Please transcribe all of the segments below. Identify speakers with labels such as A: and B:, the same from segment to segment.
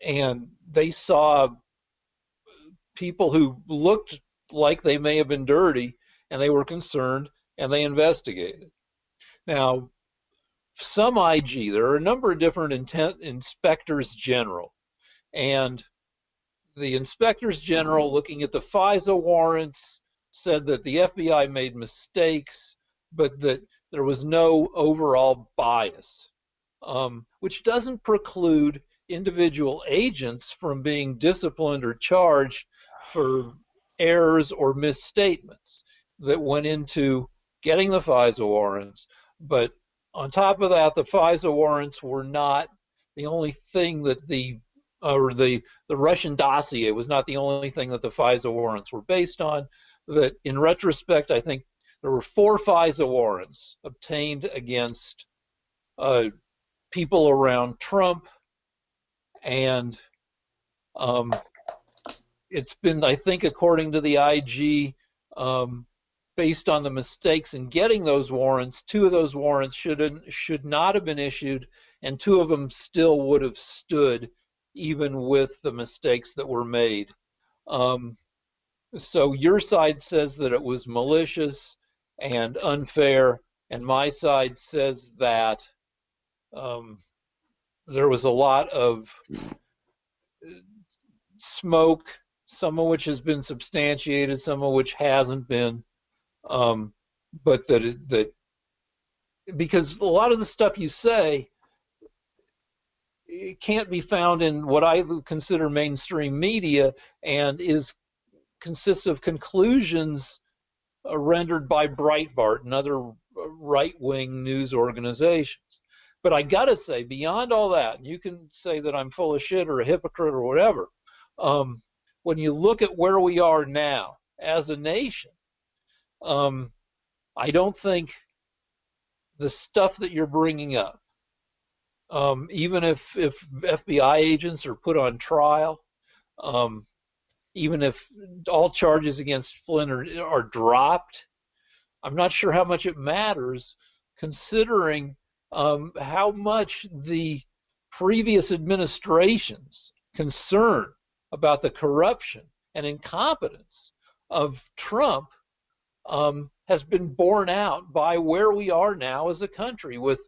A: and they saw people who looked like they may have been dirty, and they were concerned, and they investigated. Now, some IG, there are a number of different inspectors general, and the inspectors general looking at the FISA warrants said that the FBI made mistakes, but that there was no overall bias, which doesn't preclude individual agents from being disciplined or charged for errors or misstatements that went into getting the FISA warrants. But on top of that, the FISA warrants were not the only thing that the Russian dossier was not the only thing that the FISA warrants were based on. That in retrospect, I think there were 4 FISA warrants obtained against people around Trump, and it's been, I think, according to the IG, based on the mistakes in getting those warrants, 2 of those warrants should not have been issued, and 2 of them still would have stood even with the mistakes that were made. So your side says that it was malicious and unfair, and my side says that there was a lot of smoke, some of which has been substantiated, some of which hasn't been, but that because a lot of the stuff you say, it can't be found in what I consider mainstream media, and consists of conclusions rendered by Breitbart and other right-wing news organizations. But I gotta say, beyond all that, and you can say that I'm full of shit or a hypocrite or whatever, when you look at where we are now as a nation, I don't think the stuff that you're bringing up, even if FBI agents are put on trial, even if all charges against Flynn are dropped, I'm not sure how much it matters, considering how much the previous administration's concern about the corruption and incompetence of Trump has been borne out by where we are now as a country, with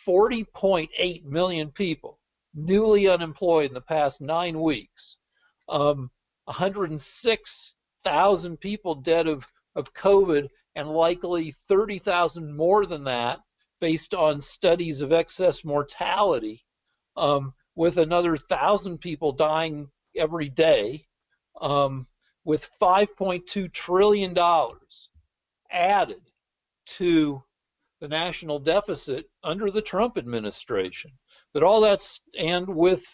A: 40.8 million people newly unemployed in the past 9 weeks, 106,000 people dead of COVID, and likely 30,000 more than that based on studies of excess mortality, with another 1,000 people dying every day, with $5.2 trillion added to the national deficit under the Trump administration. But all that's, and with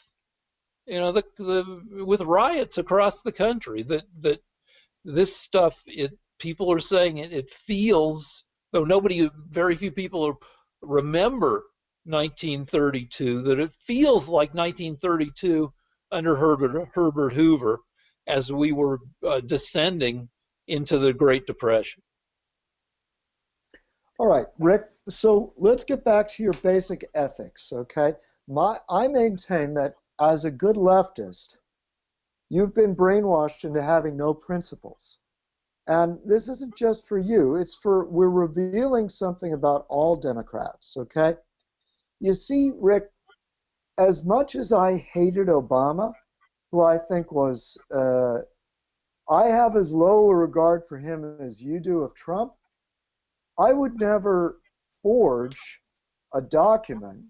A: with riots across the country, that this stuff, people are saying it feels, though very few people remember 1932, that it feels like 1932 under Herbert Hoover, as we were descending into the Great Depression.
B: All right, Rick, so let's get back to your basic ethics, okay? I maintain that as a good leftist, you've been brainwashed into having no principles. And this isn't just for you, we're revealing something about all Democrats, okay? You see, Rick, as much as I hated Obama, who I think was, I have as low a regard for him as you do of Trump, I would never forge a document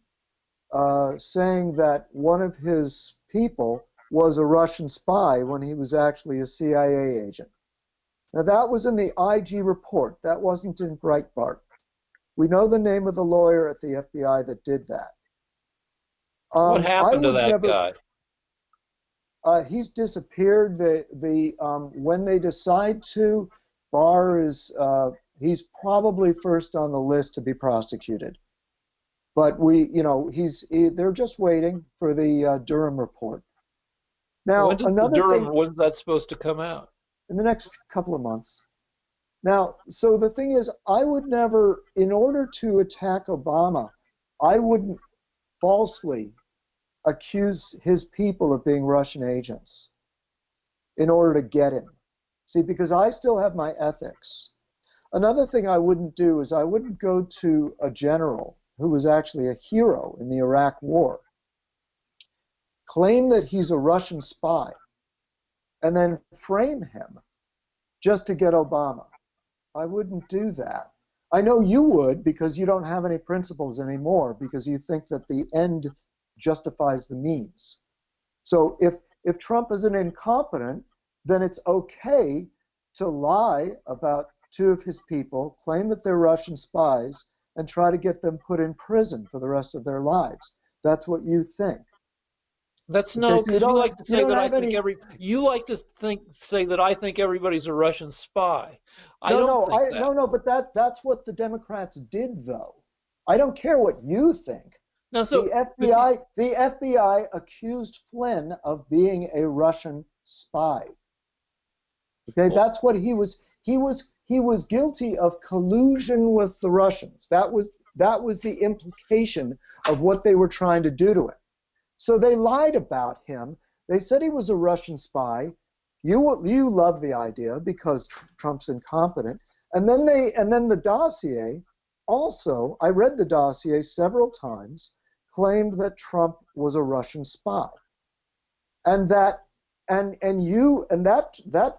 B: saying that one of his people was a Russian spy when he was actually a CIA agent. Now, that was in the IG report. That wasn't in Breitbart. We know the name of the lawyer at the FBI that did that.
A: What happened to that guy?
B: He's disappeared. When they decide to, Barr is he's probably first on the list to be prosecuted. But they're just waiting for the Durham report. Now,
A: when's that supposed to come out?
B: In the next couple of months. Now, so the thing is, I would never, in order to attack Obama, I wouldn't falsely accuse his people of being Russian agents in order to get him. See, because I still have my ethics. Another thing I wouldn't do is I wouldn't go to a general who was actually a hero in the Iraq War, claim that he's a Russian spy, and then frame him just to get Obama. I wouldn't do that. I know you would, because you don't have any principles anymore, because you think that the end justifies the means. So if Trump is an incompetent, then it's okay to lie about two of his people, claim that they're Russian spies, and try to get them put in prison for the rest of their lives. That's what you think.
A: That's
B: Okay,
A: no,
B: so you
A: because you
B: don't
A: like to say
B: you don't
A: that I
B: have
A: think
B: any.
A: you like to say that I think everybody's a Russian spy. I
B: No,
A: don't
B: no,
A: think that.
B: no, but that's what the Democrats did, though. I don't care what you think.
A: No,
B: The
A: so but
B: FBI accused Flynn of being a Russian spy. Okay,
A: well,
B: that's what he was. He was guilty of collusion with the Russians. That was the implication of what they were trying to do to him. So they lied about him. They said he was a Russian spy. You love the idea because Trump's incompetent. And then the dossier also, I read the dossier several times, claimed that Trump was a Russian spy. And that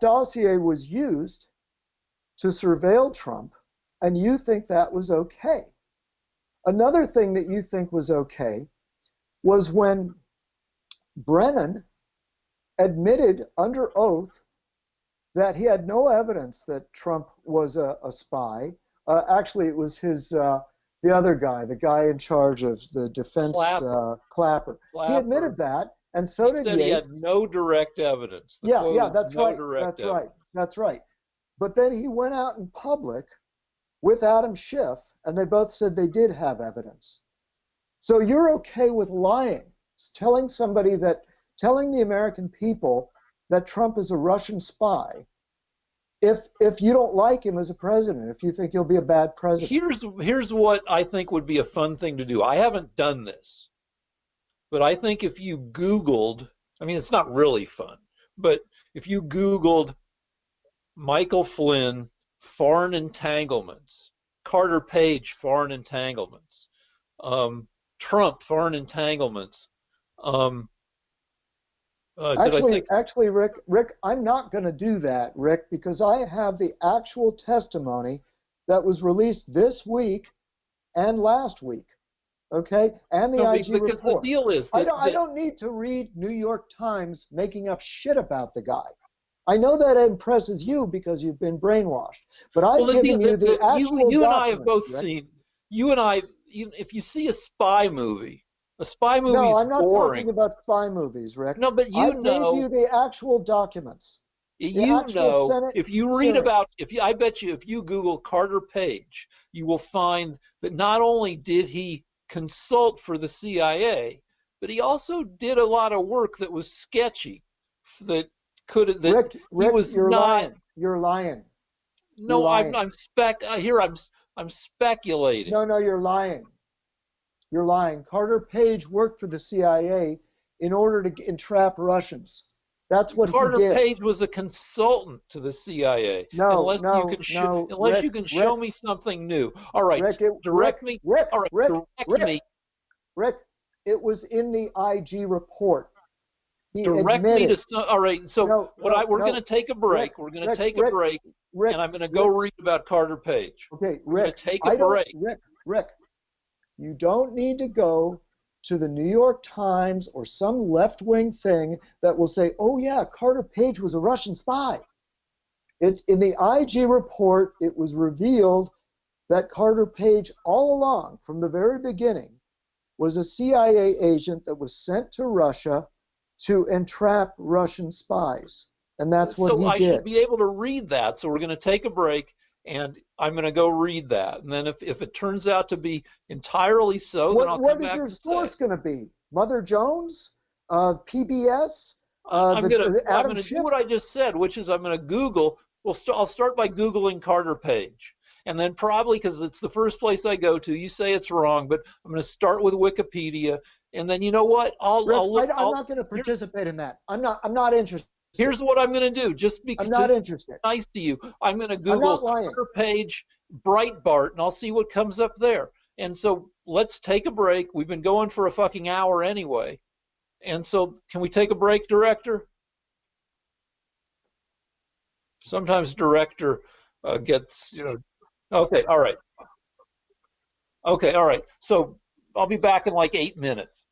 B: dossier was used to surveil Trump, and you think that was okay. Another thing that you think was okay was when Brennan admitted under oath that he had no evidence that Trump was a spy. Actually, it was the other guy, the guy in charge of the defense, Clapper. He
A: Clapper,
B: admitted that, and so
A: he
B: did
A: said he had
B: Yates.
A: no direct evidence. The
B: Yeah,
A: quote
B: yeah,
A: is
B: that's
A: no
B: right.
A: direct
B: That's right.
A: evidence.
B: That's right. But then he went out in public with Adam Schiff, and they both said they did have evidence. So you're okay with lying, telling the American people that Trump is a Russian spy, if you don't like him as a president, if you think he'll be a bad president.
A: Here's what I think would be a fun thing to do. I haven't done this, but I think if you Googled, I mean, it's not really fun, but if you Googled Michael Flynn, foreign entanglements, Carter Page, foreign entanglements, Trump, foreign entanglements. Um, did I say?
B: Actually, Rick, I'm not going to do that, Rick, because I have the actual testimony that was released this week and last week, okay, and the
A: No,
B: IG
A: because the
B: report.
A: deal is
B: I don't need to read New York Times making up shit about the guy. I know that impresses you because you've been brainwashed, but
A: well,
B: I've given you the actual
A: you and I have
B: documents,
A: both
B: Rick.
A: seen. You and I, if you see a spy
B: No,
A: movie's
B: I'm not talking
A: boring.
B: about spy movies, Rick.
A: No, but
B: I gave you the actual documents, the actual Senate
A: if you read
B: hearings.
A: about, I bet you, if you Google Carter Page, you will find that not only did he consult for the CIA, but he also did a lot of work that was sketchy, that he
B: Rick,
A: was
B: you're
A: not.
B: lying. You're lying. You're
A: No,
B: lying.
A: I'm speculating.
B: No, no, you're lying. You're lying. Carter Page worked for the CIA in order to entrap Russians. That's what he
A: Carter
B: did.
A: Page was a consultant to the CIA.
B: No, no, no,
A: Unless you can show me something new. All right, direct me. All right, direct me.
B: Rick, it was in the IG report. He
A: Direct me
B: admitted.
A: to. All right, so
B: No,
A: we're
B: no,
A: going to take a break.
B: Rick,
A: We're going to
B: Rick,
A: take a
B: Rick,
A: break,
B: Rick,
A: and I'm going to go read about Carter Page.
B: Okay,
A: We're going
B: Rick,
A: to take a break.
B: Rick, you don't need to go to the New York Times or some left-wing thing that will say, oh yeah, Carter Page was a Russian spy. In the IG report, it was revealed that Carter Page all along, from the very beginning, was a CIA agent that was sent to Russia to entrap Russian spies. And that's what
A: So
B: he
A: I
B: did.
A: should be able to read that. So we're going to take a break, and I'm going to go read that. And then if it turns out to be entirely so, then I'll come
B: What is
A: back
B: your
A: and
B: source
A: say.
B: going to be? Mother Jones? PBS?
A: I'm
B: Adam
A: gonna do
B: Schiff?
A: what I just said, which is I'm gonna Google. I'll start by Googling Carter Page, and then probably because it's the first place I go to. You say it's wrong, but I'm gonna start with Wikipedia, And then you know what?
B: Rick,
A: I'll look.
B: I'm not going to participate in that. I'm not interested.
A: Here's what I'm going to do. Just
B: I'm
A: because to
B: not
A: be
B: interested.
A: nice to you, I'm going to
B: I'm not
A: Google
B: lying.
A: Carter Page Breitbart, and I'll see what comes up there. And so let's take a break. We've been going for a fucking hour anyway. And so can we take a break, director? Sometimes director gets, Okay, all right. Okay, all right. So I'll be back in like 8 minutes.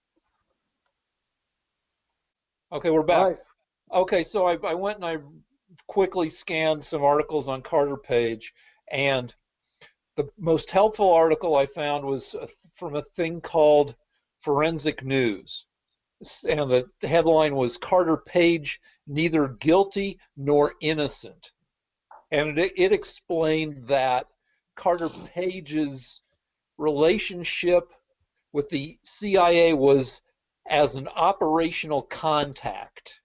A: Okay, we're
B: All
A: back.
B: right.
A: Okay, so I went and I quickly scanned some articles on Carter Page, and the most helpful article I found was from a thing called Forensic News. And the headline was Carter Page Neither Guilty Nor Innocent. And it explained that Carter Page's relationship with the CIA was as an operational contact.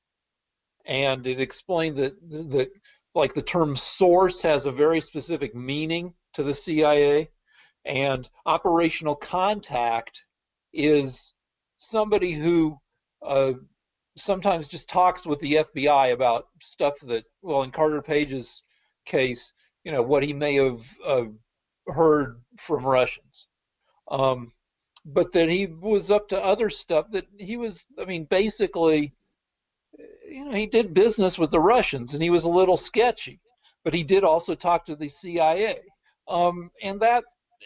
A: And it explained that like the term source has a very specific meaning to the CIA, and operational contact is somebody who uh, sometimes just talks with the FBI about stuff that, well, in Carter Page's case, what he may have heard from Russians. Um, but that he was up to other stuff that he was, I mean, basically, he did business with the Russians and he was a little sketchy, but he did also talk to the CIA. And that,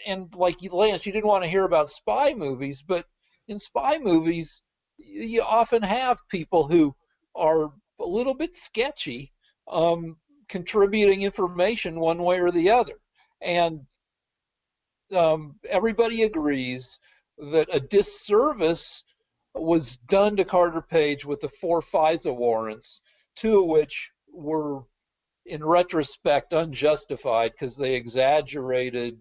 A: and like Lance, you didn't want to hear about spy movies, but in spy movies, you often have people who are a little bit sketchy, contributing information one way or the other. And everybody agrees that a disservice was done to Carter Page with the 4 FISA warrants, 2 of which were, in retrospect, unjustified because they exaggerated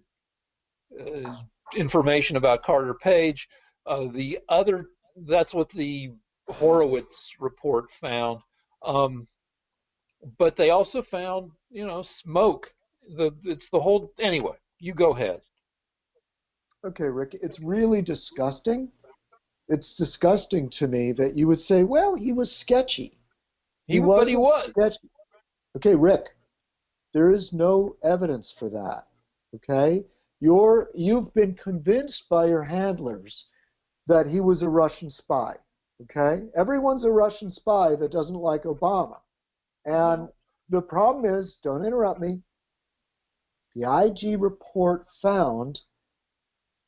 A: uh, information about Carter Page. The other, that's what the Horowitz report found. But they also found, smoke. It's the whole. Anyway, you go ahead.
B: Okay, Rick, it's really disgusting. It's disgusting to me that you would say, well, he was sketchy. He
A: But he
B: wasn't
A: was.
B: sketchy. Okay, Rick, there is no evidence for that. Okay? You've been convinced by your handlers that he was a Russian spy. Okay? Everyone's a Russian spy that doesn't like Obama. And the problem is, don't interrupt me, the IG report found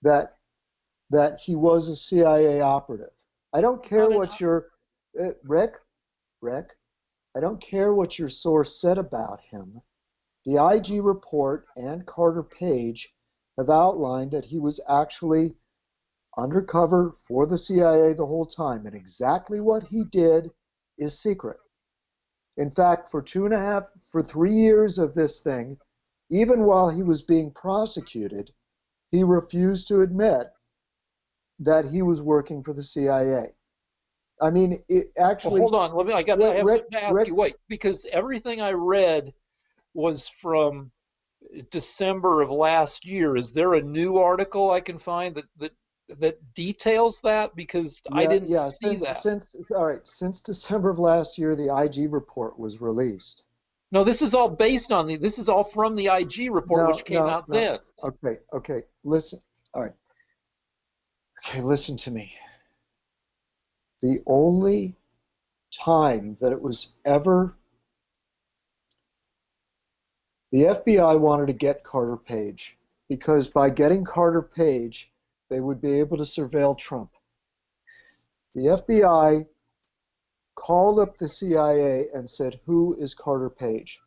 B: that he was a CIA operative. I don't care what your Rick, I don't care what your source said about him. The IG report and Carter Page have outlined that he was actually undercover for the CIA the whole time, and exactly what he did is secret. In fact, for 3 years of this thing, even while he was being prosecuted, he refused to admit that he was working for the CIA. I mean, it actually.
A: Well, hold on. I have
B: Rick,
A: something to ask
B: Rick,
A: you. Wait, because everything I read was from December of last year. Is there a new article I can find that details that? Because I
B: yeah,
A: didn't
B: yeah.
A: see that.
B: Since December of last year, the IG report was released.
A: No, this is all based on this is all from the IG report,
B: No,
A: which came
B: no,
A: out
B: no.
A: then.
B: Okay. Listen. All right. Okay, listen to me. The only time that it was ever the FBI wanted to get Carter Page because by getting Carter Page, they would be able to surveil Trump. The FBI called up the CIA and said, "Who is Carter Page?"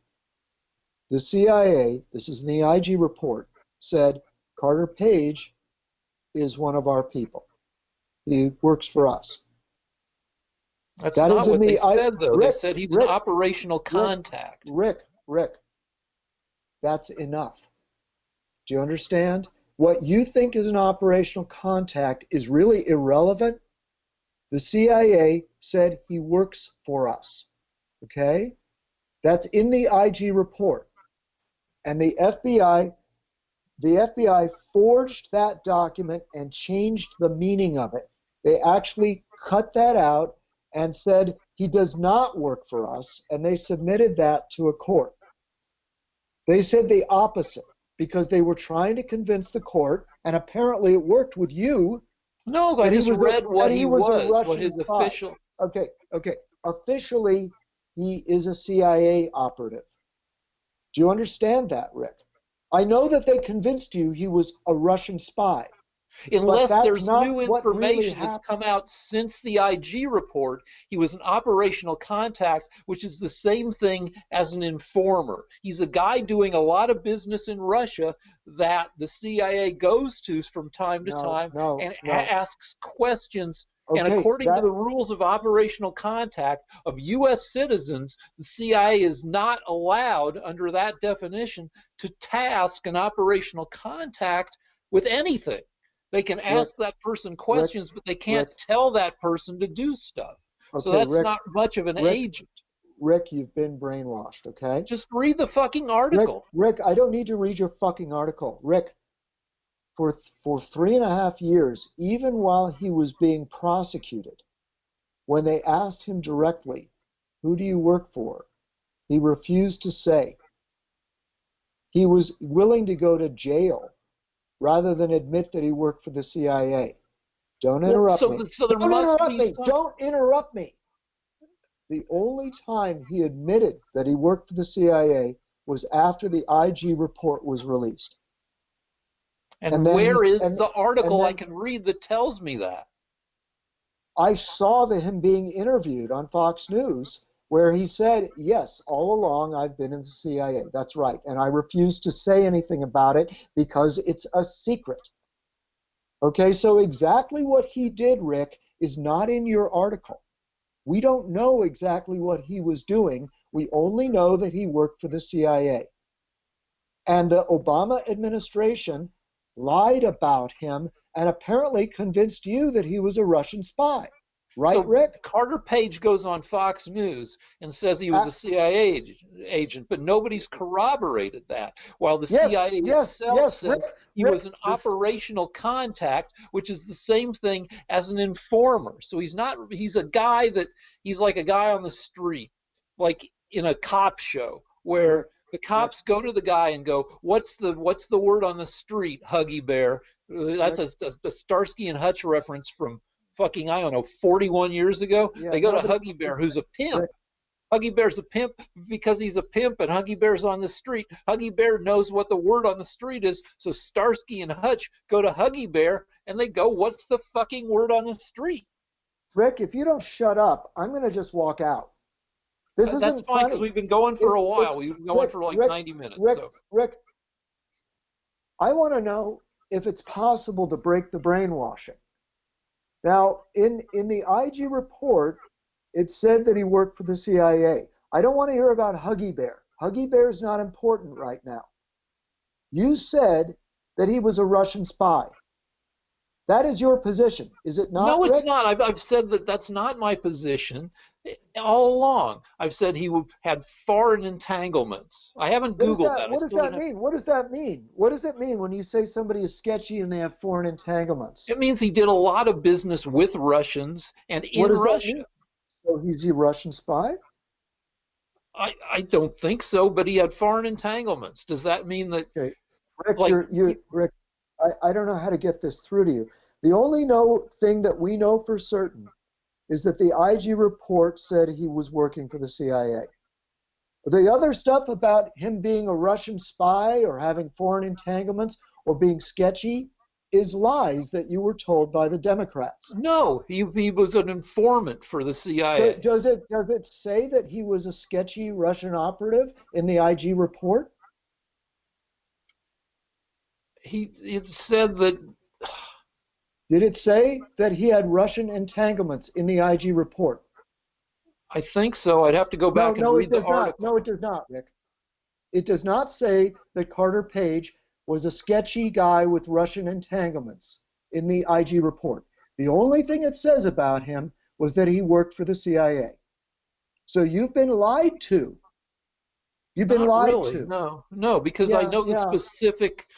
B: The CIA, this is in the IG report, said, "Carter Page is one of our people. He works for us."
A: That's
B: That is
A: not
B: in
A: what they
B: the
A: said, though. They
B: Rick,
A: said he's an
B: Rick,
A: operational
B: Rick,
A: contact.
B: Rick. That's enough. Do you understand? What you think is an operational contact is really irrelevant. The CIA said he works for us. Okay? That's in the IG report. And the FBI forged that document and changed the meaning of it. They actually cut that out and said he does not work for us, and they submitted that to a court. They said the opposite because they were trying to convince the court, and apparently it worked with you,
A: No, I
B: that he
A: just
B: was a
A: read
B: that
A: what
B: he
A: he
B: was a
A: was, what
B: Russian
A: his
B: spy.
A: official.
B: Okay, okay. Officially, he is a CIA operative. Do you understand that, Rick? I know that they convinced you he was a Russian spy, but
A: Unless
B: that's
A: there's
B: not
A: new
B: what really
A: information that's
B: happened.
A: come out since the IG report, he was an operational contact, which is the same thing as an informer. He's a guy doing a lot of business in Russia that the CIA goes to from time to
B: No,
A: time
B: no,
A: and
B: no.
A: asks questions. And
B: Okay,
A: according to the rules of operational contact of U.S. citizens, the CIA is not allowed, under that definition, to task an operational contact with anything. They can
B: Rick,
A: ask that person
B: Rick,
A: questions, but they can't
B: Rick.
A: tell that person to do stuff. So
B: Okay,
A: that's
B: Rick,
A: not much of an
B: Rick,
A: agent.
B: Rick. You've been brainwashed. Okay,
A: Just read the fucking
B: Rick,
A: article.
B: Rick. I don't need to read your fucking article, Rick. For 3.5 years, even while he was being prosecuted, when they asked him directly, "Who do you work for?" he refused to say. He was willing to go to jail rather than admit that he worked for the CIA. Don't
A: Well,
B: interrupt
A: so
B: me.
A: so there
B: Don't
A: must
B: interrupt
A: be
B: me.
A: some.
B: Don't interrupt me. The only time he admitted that he worked for the CIA was after the IG report was released. And
A: And
B: then
A: where
B: he's
A: is the
B: and
A: article I
B: then
A: can read that tells me that?
B: I saw him being interviewed on Fox News where he said, "Yes, all along I've been in the CIA. That's right. And I refuse to say anything about it because it's a secret." Okay, so exactly what he did, Rick, is not in your article. We don't know exactly what he was doing. We only know that he worked for the CIA. And the Obama administration lied about him and apparently convinced you that he was a Russian spy. Right,
A: So
B: Rick?
A: Carter Page goes on Fox News and says he was
B: Uh,
A: a CIA agent, but nobody's corroborated that. While the
B: yes,
A: CIA
B: yes,
A: itself
B: yes,
A: said
B: Rick,
A: he
B: Rick.
A: was an
B: This,
A: operational contact, which is the same thing as an informer. So he's not, he's a guy that, he's like a guy on the street, like in a cop show,
B: Rick,
A: where the
B: Rick,
A: cops go to the guy and go, what's the word on the street, Huggy Bear? That's
B: Rick.
A: a Starsky and Hutch reference from fucking, I don't know, 41 years ago.
B: Yeah,
A: They go to
B: nobody
A: Huggy
B: knows
A: Bear, who's a
B: that.
A: pimp.
B: Rick,
A: Huggy Bear's a pimp because he's a pimp, and Huggy Bear's on the street. Huggy Bear knows what the word on the street is, so Starsky and Hutch go to Huggy Bear, and they go, what's the fucking word on the street?
B: Rick, if you don't shut up, I'm going to just walk out. This
A: That's
B: isn't
A: fine, because
B: funny.
A: we've been going for a
B: It's
A: while. We've been going
B: Rick,
A: for like
B: Rick,
A: 90 minutes.
B: Rick,
A: So
B: Rick. I want to know if it's possible to break the brainwashing. Now, in the IG report, it said that he worked for the CIA. I don't want to hear about Huggy Bear. Huggy Bear is not important right now. You said that he was a Russian spy. That is your position, is it not,
A: no, it's
B: Rick?
A: not. I've said that that's not my position all along. I've said he had foreign entanglements. I haven't Googled that. I
B: What does
A: still
B: that
A: didn't.
B: mean? What does that mean? What does it mean when you say somebody is sketchy and they have foreign entanglements?
A: It means he did a lot of business with Russians and
B: What
A: in
B: does that
A: Russia.
B: mean? So he's a Russian spy?
A: I don't think so, but he had foreign entanglements. Does that mean that,
B: Okay, Rick,
A: like,
B: Rick. I don't know how to get this through to you. The only thing that we know for certain is that the IG report said he was working for the CIA. The other stuff about him being a Russian spy or having foreign entanglements or being sketchy is lies that you were told by the Democrats.
A: no, he was an informant for the CIA.
B: Does it say that he was a sketchy Russian operative in the IG report?
A: It said that,
B: Did it say that he had Russian entanglements in the IG report?
A: I think so. I'd have to go
B: No,
A: back and
B: no, it
A: read the
B: does not.
A: article.
B: No, it does not, Rick. It does not say that Carter Page was a sketchy guy with Russian entanglements in the IG report. The only thing it says about him was that he worked for the CIA. So you've been lied to You've been
A: Not
B: lied
A: really.
B: to.
A: No, no, because
B: Yeah, yeah,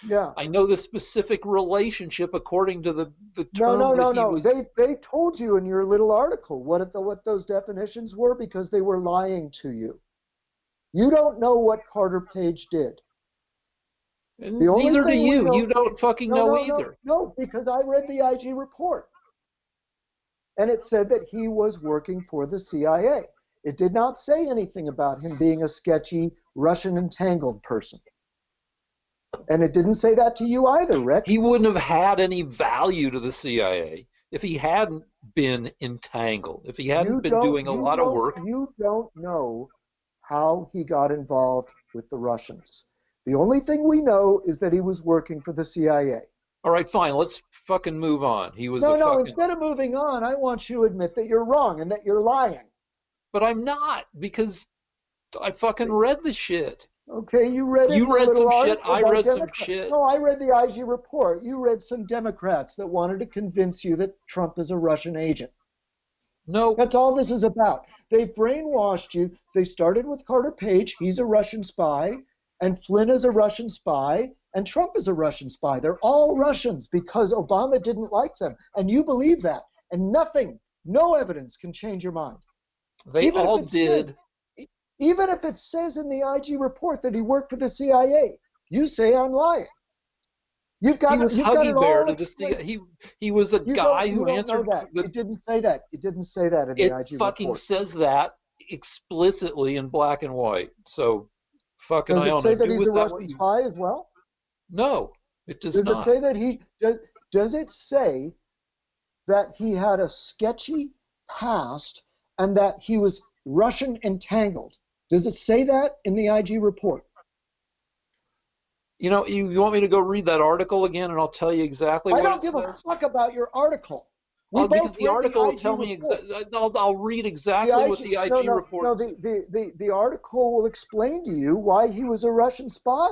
B: yeah.
A: I know the specific relationship according to the
B: No,
A: term
B: no,
A: that
B: no,
A: he
B: no.
A: was.
B: They told you in your little article what those definitions were because they were lying to you. You don't know what Carter Page did. The
A: And
B: only
A: neither do
B: thing we
A: you. You
B: know,
A: don't fucking
B: no,
A: know
B: no, no,
A: either.
B: no, because I read the IG report and it said that he was working for the CIA. It did not say anything about him being a sketchy Russian entangled person. And it didn't say that to you either, Rick.
A: He wouldn't have had any value to the CIA if he hadn't been entangled, if he hadn't been doing a lot of work.
B: You don't know how he got involved with the Russians. The only thing we know is that he was working for the CIA.
A: All right, fine. Let's fucking move on. He was a
B: No, no,
A: fucking.
B: instead of moving on, I want you to admit that you're wrong and that you're lying.
A: But I'm not because I fucking read the shit.
B: Okay, you read it in
A: You
B: a
A: read
B: little
A: some shit.
B: article
A: I
B: by
A: read some
B: Democrats.
A: shit.
B: No, I read the IG report. You read some Democrats that wanted to convince you that Trump is a Russian agent.
A: No,
B: That's all this is about. They've brainwashed you. They started with Carter Page. He's a Russian spy. And Flynn is a Russian spy. And Trump is a Russian spy. They're all Russians because Obama didn't like them. And you believe that. And nothing, no evidence can change your mind.
A: they
B: Even if
A: all
B: it says,
A: did.
B: even if it says in the IG report that he worked for the CIA, you say I'm lying.
A: He was
B: You've got
A: Huggy
B: it
A: Bear
B: all
A: to the
B: explained.
A: CIA. He was a guy
B: You
A: who
B: don't know
A: answered.
B: that. It didn't say that. It didn't say that in the
A: It
B: IG
A: fucking
B: report.
A: says that explicitly in black and white. So fucking
B: Does
A: I
B: it
A: don't know.
B: say that
A: Do
B: he's a
A: with that what
B: Russian
A: you.
B: spy as well?
A: No, it does
B: Does it
A: not.
B: say that does it say that he had a sketchy past and that he was Russian entangled? Does it say that in the IG report?
A: You want me to go read that article again, and I'll tell you exactly
B: I
A: what
B: don't
A: it
B: give a
A: says.
B: fuck about your article. We
A: Because
B: both
A: the
B: read the
A: article will
B: IG
A: tell me
B: report.
A: exactly. I'll read
B: The
A: exactly what
B: IG,
A: the
B: no,
A: IG
B: no, no.
A: report says.
B: The article will explain to you why he was a Russian spy,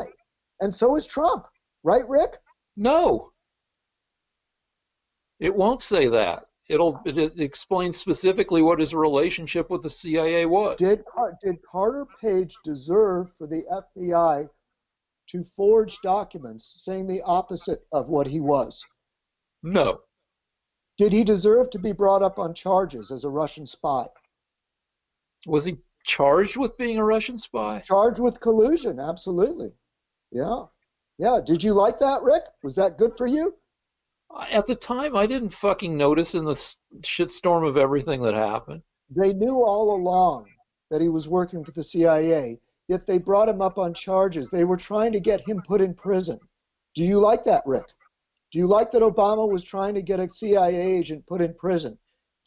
B: and so is Trump, right, Rick?
A: No, it won't say that. It explains specifically what his relationship with the CIA was.
B: Did Carter Page deserve for the FBI to forge documents saying the opposite of what he was?
A: No.
B: Did he deserve to be brought up on charges as a Russian spy?
A: Was he charged with being a Russian spy?
B: Charged with collusion, absolutely. Yeah. Yeah. Did you like that, Rick? Was that good for you?
A: At the time, I didn't fucking notice in the shitstorm of everything that happened.
B: They knew all along that he was working for the CIA, yet they brought him up on charges. They were trying to get him put in prison. Do you like that, Rick? Do you like that Obama was trying to get a CIA agent put in prison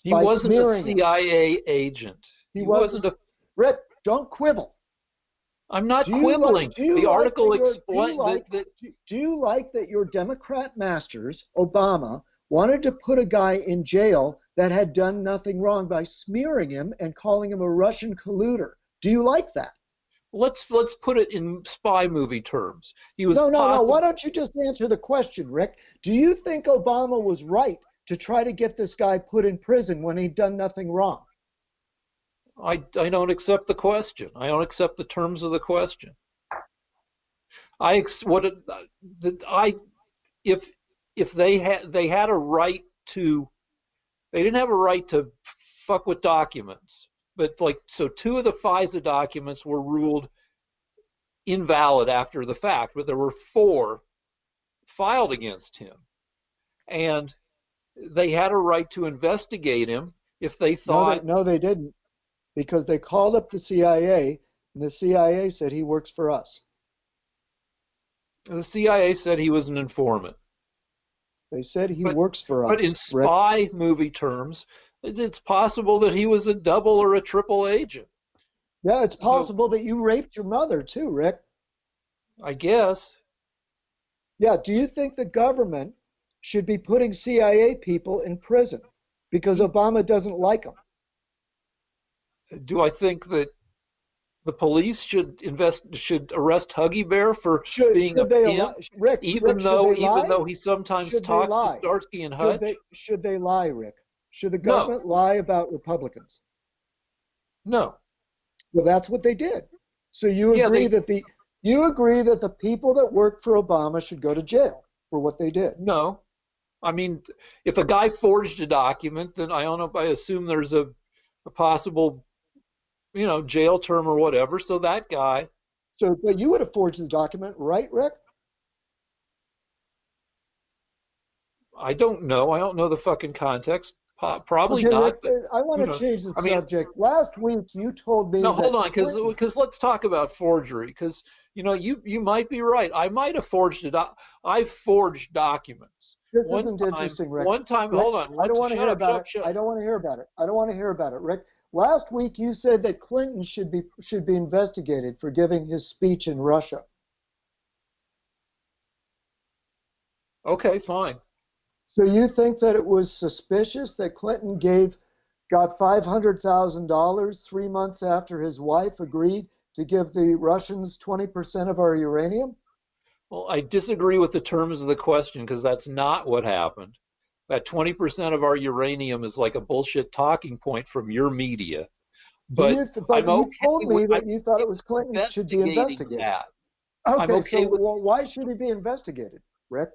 A: He
B: by
A: wasn't a
B: smearing him?
A: CIA agent.
B: He
A: He wasn't
B: was.
A: a.
B: Rick, don't quibble.
A: I'm not quibbling. The article explained that.
B: Do you like that your Democrat masters, Obama, wanted to put a guy in jail that had done nothing wrong by smearing him and calling him a Russian colluder? Do you like that?
A: Let's put it in spy movie terms. He was
B: No, no, no.
A: possible.
B: Why don't you just answer the question, Rick? Do you think Obama was right to try to get this guy put in prison when he'd done nothing wrong?
A: I don't accept the question. I don't accept the terms of the question. If they had a right to, they didn't have a right to fuck with documents. But so two of the FISA documents were ruled invalid after the fact, but there were 4 filed against him, and they had a right to investigate him if they thought.
B: No, they didn't, because they called up the CIA, and the CIA said he works for us.
A: The CIA said he was an informant.
B: They said he works for us.
A: But in spy movie terms, it's possible that he was a double or a triple agent.
B: Yeah, it's possible that you raped your mother too, Rick.
A: I guess.
B: Yeah, do you think the government should be putting CIA people in prison because Obama doesn't like them?
A: Do I think that the police should arrest Huggy Bear for being a pimp,
B: Rick,
A: even though he sometimes talks to Starsky and Hutch?
B: Should they lie, Rick? Should the
A: No.
B: government lie about Republicans?
A: No.
B: Well, that's what they did. So you
A: Yeah,
B: agree that the people that worked for Obama should go to jail for what they did.
A: no. I mean, if a guy forged a document, then I don't know. I assume there's a possible, jail term or whatever. So that guy,
B: So, but you would have forged the document, right, Rick?
A: I don't know. I don't know the fucking context. Probably
B: Okay, Rick,
A: not, but
B: I want
A: who
B: to
A: knows?
B: change the
A: I mean,
B: subject. Last week you told me
A: no, hold
B: that
A: on, because
B: Clinton,
A: let's talk about forgery. Because you might be right. I might have forged it. I've forged documents.
B: this
A: One
B: isn't
A: time,
B: interesting, Rick.
A: one time.
B: Rick,
A: Hold on.
B: I don't want to
A: Shut
B: hear
A: up.
B: about
A: Shut up.
B: it.
A: Shut
B: I
A: up.
B: don't want to hear about it. I don't want to hear about it, Rick. Last week you said that Clinton should be investigated for giving his speech in Russia.
A: Okay, fine.
B: So you think that it was suspicious that Clinton got $500,000 3 months after his wife agreed to give the Russians 20% of our uranium?
A: Well, I disagree with the terms of the question because that's not what happened. That 20% of our uranium is like a bullshit talking point from your media. But
B: But
A: I'm
B: you
A: okay
B: told
A: with
B: me that you thought it was Clinton should be
A: investigating
B: investigated.
A: that. I'm
B: Okay, so
A: okay with
B: why should he be investigated, Rick?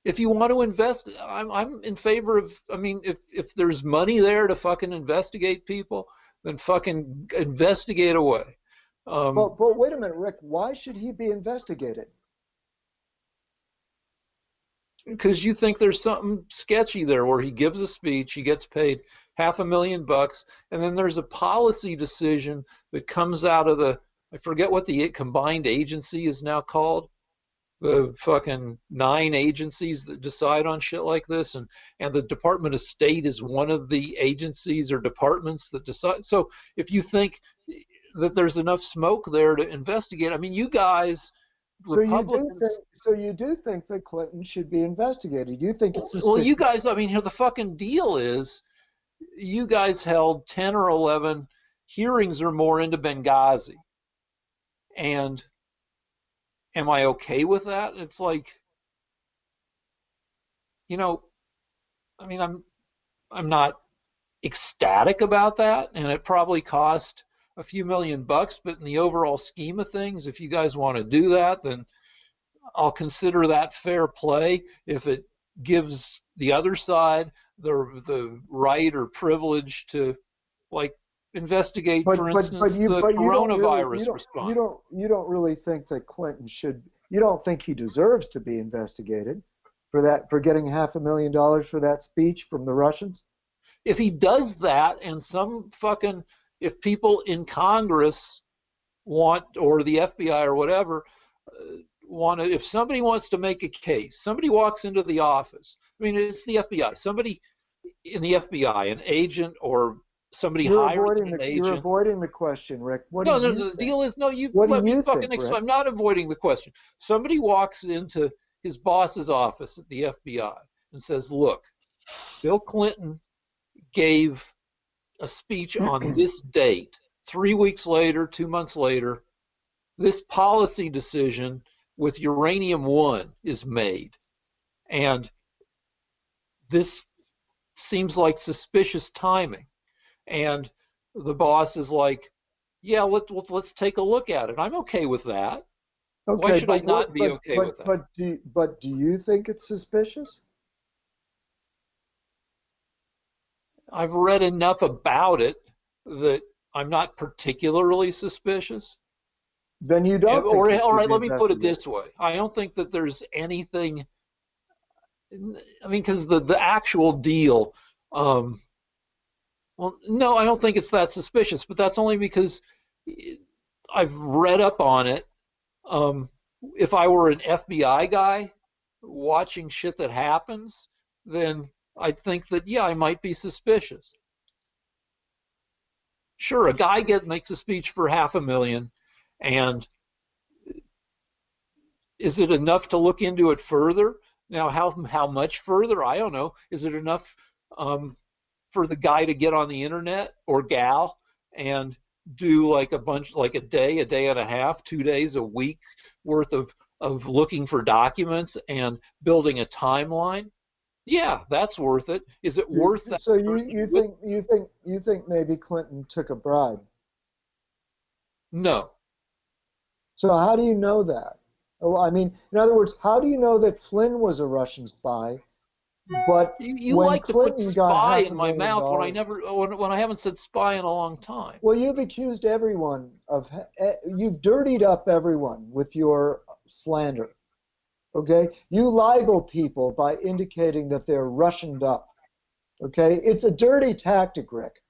A: if you want to invest. I'm in favor of. I mean, if there's money there to fucking investigate people, then fucking investigate away. Um,
B: But wait a minute, Rick. Why should he be investigated?
A: because you think there's something sketchy there where he gives a speech, he gets paid $500,000, and then there's a policy decision that comes out of I forget what the combined agency is now called, the fucking 9 agencies that decide on shit like this, and the Department of State is one of the agencies or departments that decide. So if you think that there's enough smoke there to investigate, I mean, you guys, Republicans.
B: So you do think that Clinton should be investigated? You think it's
A: Well, you
B: suspicious?
A: guys, I mean, here the fucking deal is, you guys held 10 or 11 hearings or more into Benghazi. And am I okay with that? It's like, you know, I mean, I'm not ecstatic about that, and it probably cost a few $1,000,000, but in the overall scheme of things, if you guys want to do that, then I'll consider that fair play if it gives the other side the right or privilege to, like, investigate, for instance, the
B: But you don't really
A: coronavirus response.
B: you don't really think that Clinton should. You don't think he deserves to be investigated for getting $500,000 for that speech from the Russians?
A: If he does that, and if people in Congress want, or the FBI or whatever, if somebody wants to make a case, somebody walks into the office. I mean, it's the FBI. Somebody in the FBI, an agent or somebody higher than an
B: You're
A: agent.
B: avoiding the question, Rick. What do
A: No, no,
B: you
A: no. The
B: think?
A: deal is, no. You
B: What do
A: let me
B: you
A: fucking
B: think,
A: explain.
B: Rick?
A: I'm not avoiding the question. Somebody walks into his boss's office at the FBI and says, "Look, Bill Clinton gave a speech on this date. 3 weeks later, 2 months later, this policy decision with uranium one is made, and this seems like suspicious timing." And the boss is like, "Yeah, let's take a look at it." I'm okay with that. Why
B: Okay,
A: should I
B: but
A: not be okay with that?
B: do you think it's suspicious?
A: I've read enough about it that I'm not particularly suspicious.
B: Then you don't think
A: Or,
B: he
A: all
B: should
A: right,
B: be
A: let me put it
B: investigated.
A: this way. I don't think that there's anything. I mean, because the actual deal. Um, well, no, I don't think it's that suspicious, but that's only because I've read up on it. Um, if I were an FBI guy watching shit that happens, then I'd think that, yeah, I might be suspicious. Sure, a guy makes a speech for 500,000, and is it enough to look into it further? Now, how much further? I don't know. Is it enough um, for the guy to get on the internet, or gal, and do like a day and a half, 2 days, a week worth of looking for documents and building a timeline? Yeah, that's worth it. Is it worth that
B: So
A: person with?
B: you think maybe Clinton took a bribe?
A: No.
B: So how do you know that? Well, I mean, in other words, how do you know that Flynn was a Russian spy, but
A: You
B: when
A: like to put
B: Clinton got
A: spy
B: half
A: in
B: a
A: my
B: billion
A: mouth when I
B: dollars?
A: never when I haven't said spy in a long time.
B: Well, you've accused everyone of, you've dirtied up everyone with your slander. Okay? You libel people by indicating that they're Russianed up. Okay? It's a dirty tactic, Rick.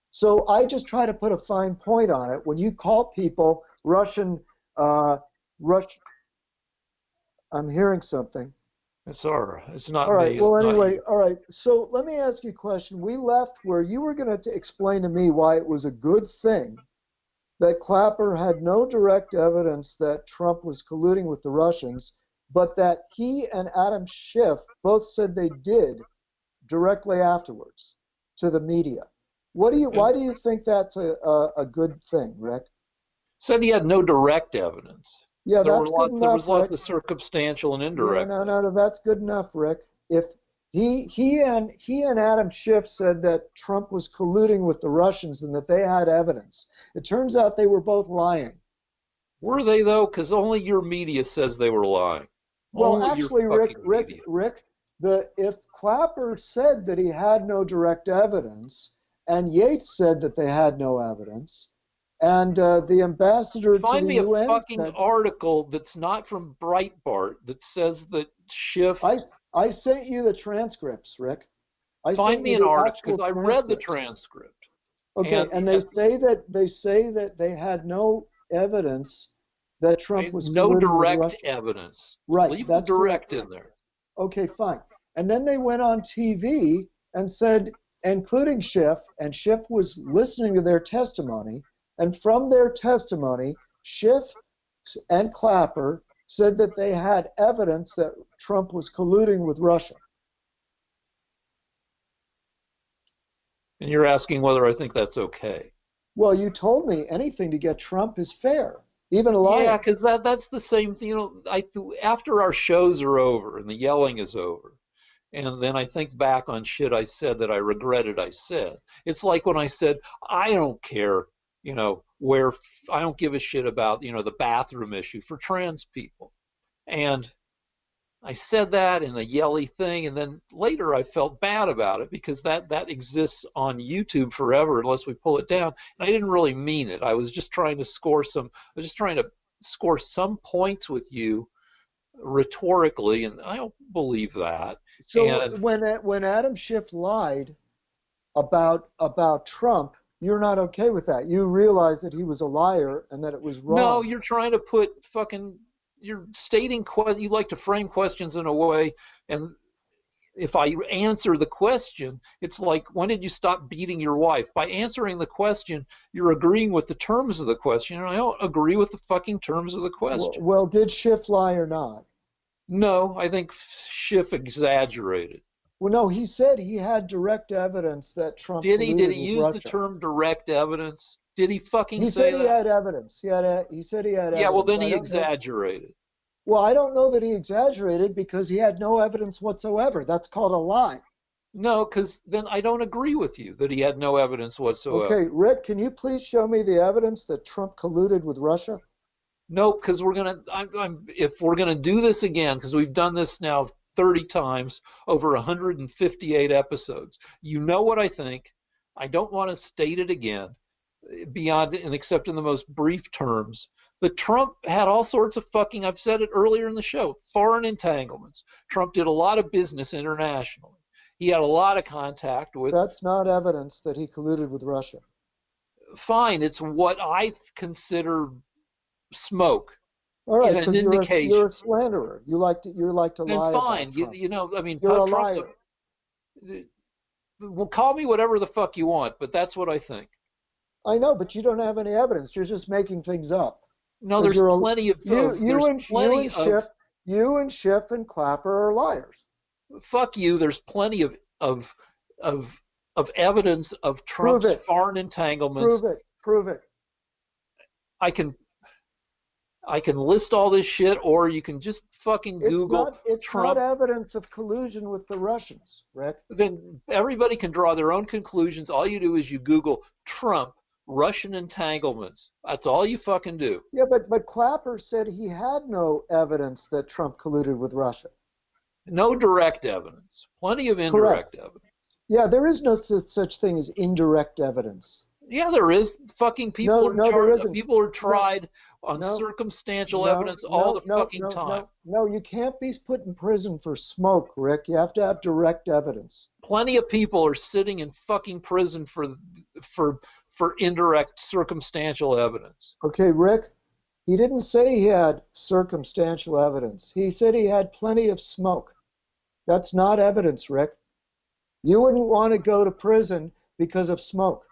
B: So I just try to put a fine point on it. When you call people Russian, Rush, I'm hearing something.
A: It's all right. It's
B: All
A: not
B: right.
A: me. It's
B: Well,
A: not
B: anyway,
A: you.
B: all right. So let me ask you a question. We left where you were going to explain to me why it was a good thing that Clapper had no direct evidence that Trump was colluding with the Russians, but that he and Adam Schiff both said they did directly afterwards to the media. Why
A: And
B: do you think that's a good thing, Rick?
A: said he had no direct evidence.
B: Yeah,
A: There were
B: that's good
A: lots. There
B: enough,
A: was lots
B: Rick.
A: of circumstantial and
B: Yeah,
A: indirect
B: no,
A: evidence.
B: no, no, that's good enough, Rick. If he and Adam Schiff said that Trump was colluding with the Russians and that they had evidence. It turns out they were both lying.
A: Were they though? Because only your media says they were lying.
B: Well,
A: Only your
B: actually, Rick,
A: fucking
B: Rick,
A: media.
B: Rick, if Clapper said that he had no direct evidence, and Yates said that they had no evidence, and the ambassador to
A: Find
B: the
A: me a
B: UN
A: fucking
B: said,
A: article that's not from Breitbart that says that Schiff.
B: I, I sent you the transcripts, Rick. I
A: Find
B: sent
A: me
B: you
A: an
B: the
A: article because
B: actual
A: I read the
B: transcripts.
A: transcript.
B: Okay,
A: And
B: and they say that they had no evidence that Trump was
A: no
B: colluding with
A: direct
B: Russia.
A: evidence.
B: Right,
A: Leave the
B: that's correct.
A: direct in there.
B: Okay, fine. And then they went on TV and said, including Schiff, and Schiff was listening to their testimony. And from their testimony, Schiff and Clapper said that they had evidence that Trump was colluding with Russia.
A: And you're asking whether I think that's okay.
B: Well, you told me anything to get Trump is fair, even
A: Yeah,
B: lying.
A: because that's the same thing. After our shows are over and the yelling is over, and then I think back on shit I said that I regretted I said. It's like when I said I don't care, where I don't give a shit about, the bathroom issue for trans people. And I said that in a yelly thing, and then later I felt bad about it because that exists on YouTube forever unless we pull it down. And I didn't really mean it. I was just trying to score some points with you rhetorically, and I don't believe that.
B: So
A: And
B: when Adam Schiff lied about Trump, you're not okay with that. You realize that he was a liar and that it was
A: no,
B: wrong.
A: you're trying to put fucking you're stating you like to frame questions in a way, and if I answer the question, it's like, when did you stop beating your wife? By answering the question, you're agreeing with the terms of the question, and I don't agree with the fucking terms of the question.
B: Well, did Schiff lie or not?
A: No, I think Schiff exaggerated.
B: Well, no, he said he had direct evidence that Trump
A: Did he? Did
B: colluded
A: he
B: with
A: use the
B: Russia.
A: term direct evidence? Did he fucking
B: He said
A: say
B: he
A: that?
B: had evidence. He said he had
A: Yeah, well,
B: evidence.
A: then
B: I
A: he
B: don't know.
A: exaggerated.
B: Well, I don't know that he exaggerated because he had no evidence whatsoever. That's called a lie.
A: No, because then I don't agree with you that he had no evidence
B: Okay,
A: whatsoever.
B: Rick, can you please show me the evidence that Trump colluded with Russia?
A: Nope, because if we're gonna do this again, because we've done this now 30 times over 158 episodes. You know what I think. I don't want to state it again beyond and except in the most brief terms. But Trump had all sorts of fucking, I've said it earlier in the show, foreign entanglements. Trump did a lot of business internationally. He had a lot of contact with,
B: That's not evidence that he colluded with Russia.
A: fine, it's what I consider smoke
B: All
A: in
B: right,
A: an
B: because you're
A: indication.
B: a slanderer. You like to
A: Then
B: lie about
A: fine.
B: Trump.
A: I mean,
B: You're a
A: Trump's
B: liar.
A: well, call me whatever the fuck you want, but that's what I think.
B: I know, but you don't have any evidence. You're just making things up.
A: No,
B: Because
A: there's
B: you're a
A: plenty
B: you you
A: there's
B: and you
A: plenty
B: and
A: of
B: Schiff you and Schiff and Clapper are liars.
A: fuck you. There's plenty of of of evidence of
B: Prove
A: Trump's
B: it.
A: foreign entanglements.
B: Prove it. Prove it.
A: I can I can list all this shit, or you can just fucking
B: It's
A: Google
B: not it's not
A: Trump.
B: evidence of collusion with the Russians, Rick.
A: Then everybody can draw their own conclusions. All you do is you Google Trump Russian entanglements. That's all you fucking do.
B: Yeah, but Clapper said he had no evidence that Trump colluded with Russia.
A: No direct evidence. Plenty of
B: Correct.
A: indirect evidence.
B: Yeah, there is no such thing as indirect evidence.
A: Yeah, there is. Fucking
B: No, no, there isn't.
A: people are
B: No,
A: tried on
B: no,
A: circumstantial
B: no,
A: evidence all
B: no,
A: the
B: no,
A: fucking
B: no,
A: time.
B: no, no. You can't be put in prison for smoke, Rick. You have to have direct evidence.
A: Plenty of people are sitting in fucking prison for for indirect circumstantial evidence.
B: Okay, Rick, he didn't say he had circumstantial evidence. He said he had plenty of smoke. That's not evidence, Rick. You wouldn't want to go to prison because of smoke.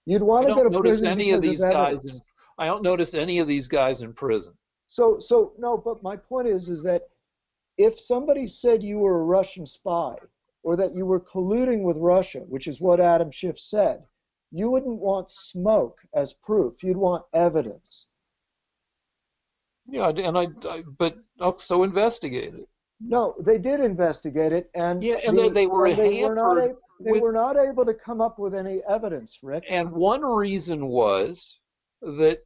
B: You'd
A: I
B: want to go
A: don't
B: to
A: notice
B: prison
A: any of
B: because of
A: these guys in
B: evidence.
A: I don't notice any of these guys in prison.
B: So no, but my point is that if somebody said you were a Russian spy or that you were colluding with Russia, which is what Adam Schiff said, you wouldn't want smoke as proof. You'd want evidence.
A: Yeah, and but also investigate it.
B: No, they did investigate it, and
A: Yeah, and they were hampered
B: they
A: with,
B: were not able to come up with any evidence, Rick.
A: and one reason was that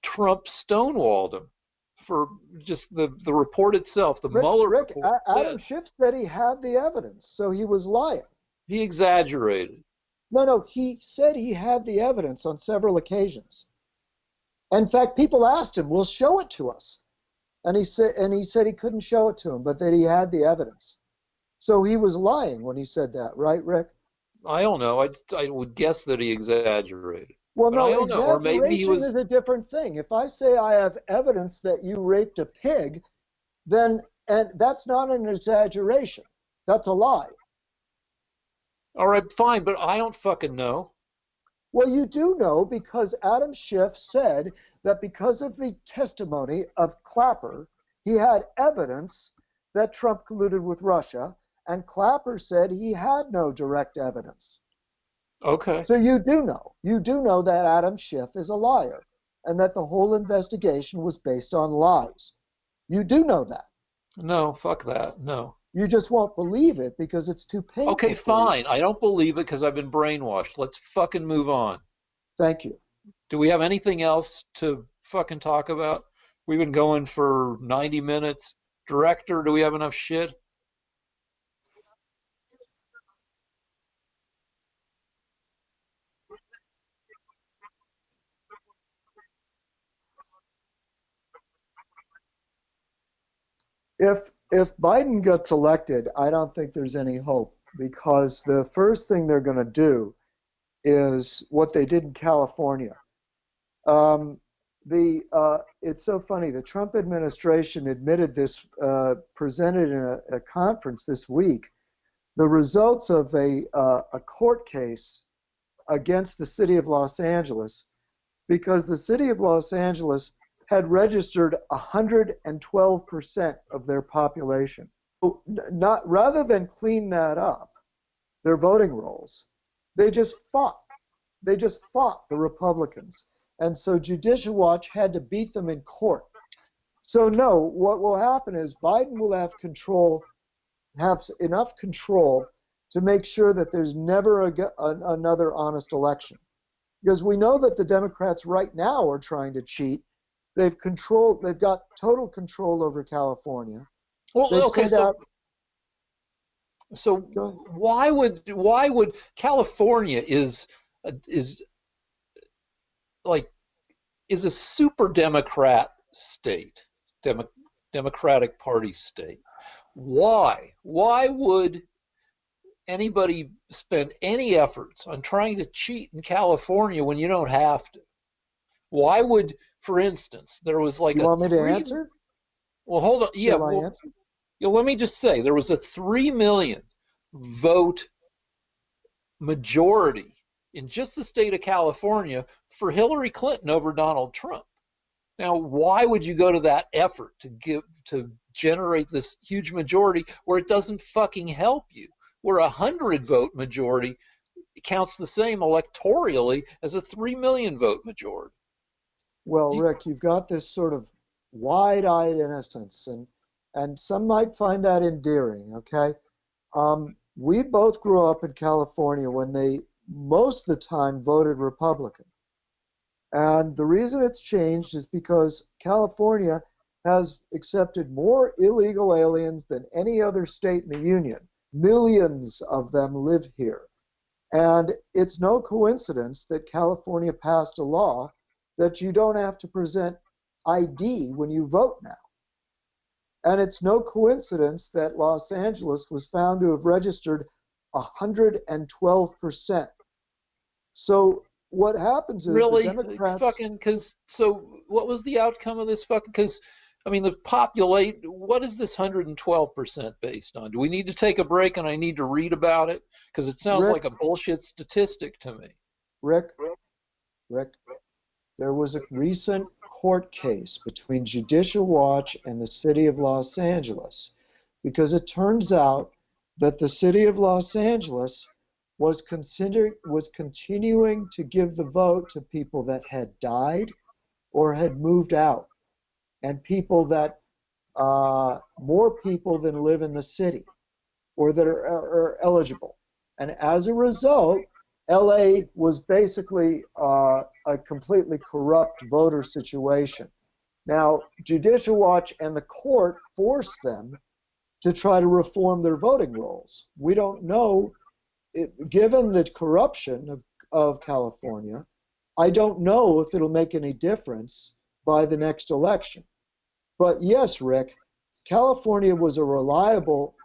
A: Trump stonewalled him for just the report itself. The Mueller
B: Rick,
A: report
B: Adam
A: said
B: Schiff said he had the evidence, so he was lying.
A: he exaggerated.
B: No, he said he had the evidence on several occasions. In fact, people asked him, "Well, show it to us," and he said he couldn't show it to him, but that he had the evidence. So he was lying when he said that, right, Rick?
A: I don't know. I would guess that he exaggerated,
B: Well,
A: but I
B: no,
A: don't know. Or maybe he
B: exaggeration
A: was.
B: is a different thing. If I say I have evidence that you raped a pig, then and that's not an exaggeration. That's a lie.
A: All right, fine, but I don't fucking know.
B: Well, you do know because Adam Schiff said that because of the testimony of Clapper, he had evidence that Trump colluded with Russia, and Clapper said he had no direct evidence.
A: Okay.
B: So you do know. You do know that Adam Schiff is a liar and that the whole investigation was based on lies. You do know that.
A: No, fuck that. No.
B: You just won't believe it because it's too
A: Okay,
B: painful for you.
A: fine. I don't believe it because I've been brainwashed. Let's fucking move on.
B: Thank you.
A: Do we have anything else to fucking talk about? We've been going for 90 minutes. Director, do we have enough shit?
B: If Biden gets elected, I don't think there's any hope because the first thing they're going to do is what they did in California. Um, it's so funny. The Trump administration admitted this, presented in a conference this week, the results of a court case against the city of Los Angeles because the city of Los Angeles had registered 112% of their population. So not rather than clean that up, their voting rolls, they just fought. They just fought the Republicans. And so Judicial Watch had to beat them in court. So no, what will happen is Biden will have enough control to make sure that there's never another honest election. Because we know that the Democrats right now are trying to cheat. They've got total control over California.
A: Well,
B: They've
A: okay,
B: sent out.
A: so why would California is like is a super Democrat state, Democratic Party state. Why would anybody spend any efforts on trying to cheat in California when you don't have to? Why would, for instance, there was like
B: You
A: a
B: want me to
A: three.
B: answer?
A: Well, hold on. Yeah.
B: Shall I
A: Well,
B: answer?
A: let me just say there was a 3 million vote majority in just the state of California for Hillary Clinton over Donald Trump. Now, why would you go to that effort to generate this huge majority where it doesn't fucking help you? Where 100 vote majority counts the same electorally as a 3 million vote majority.
B: Well, Rick, you've got this sort of wide-eyed innocence, and some might find that endearing. Okay, we both grew up in California when they most of the time voted Republican. And the reason it's changed is because California has accepted more illegal aliens than any other state in the union. Millions of them live here. And it's no coincidence that California passed a law that you don't have to present ID when you vote now. And it's no coincidence that Los Angeles was found to have registered 112%. So what happens is the
A: Really?
B: Democrats,
A: Fucking, because, so what was the outcome of this fucking, because, I mean, the populate, what is this 112% based on? Do we need to take a break and I need to read about it? Because it sounds
B: Rick,
A: like a bullshit statistic to me.
B: Rick, Rick, there was a recent court case between Judicial Watch and the city of Los Angeles because it turns out that the city of Los Angeles was continuing to give the vote to people that had died or had moved out and people that more people than live in the city or that are eligible. And as a result, LA was basically a completely corrupt voter situation. Now, Judicial Watch and the court forced them to try to reform their voting rolls. We don't know, given the corruption of California, I don't know if it'll make any difference by the next election. But yes, Rick, California was a reliable